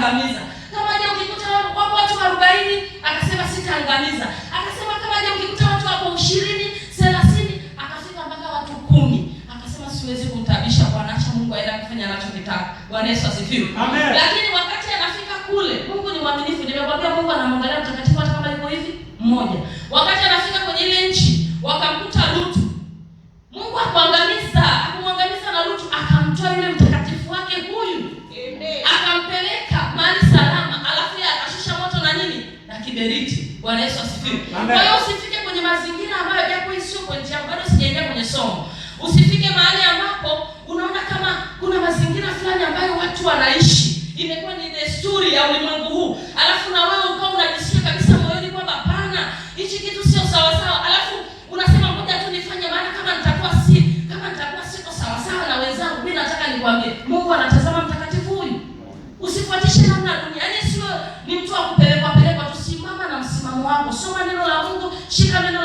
sitaangamiza. Kama je ukikuta watu 40, akasema sitaangamiza. Akasema kama je ukikuta watu wako 20, 30, akafika mpaka watu 10. Akasema siwezi kumtabisha Bwana, acha Mungu aende kufanya anachokitaka. Bwana Yesu asifiwe. Amen. Lakini wakati anafika kule, Mungu ni mwaminifu. Nimekwambia Mungu anamwangalia mtakatifu hata kama yuko hivi mmoja. Wakati anafika kwenye ile nchi, wakamkuta Lutu. Mungu akamwangamiza na Lutu, akamtoa yule mtakatifu wake huyu. Amen. Akampeleka mahali salama, alafu akashusha moto na nini? Na kiberiti. Bwana Yesu asifiwe. Kwa hiyo usifike kwenye mazingira ambayo japo hii sio kwa njia, bado sijaingia kwenye somo. Usifike mahali ambapo unaona kama kuna mazingira fulani ambayo watu wanaishi, imekuwa ni desturi ya ulimwengu huu. Alafu na wewe ukao unajisikia kabisa moyoni kwamba hapana, hichi kitu sio sawa sawa. Alafu unasema ngoja tu nifanye, maana kama nitakuwa siko sawa sawa na wenzangu. Mimi nataka nikwambie, Mungu anatazama mtakatifu huyu. Usifuatishe namna dunia. Yaani sio ni mtu wa kupelekwa. Tusimama na msimamo wako. Soma neno la Mungu, shika neno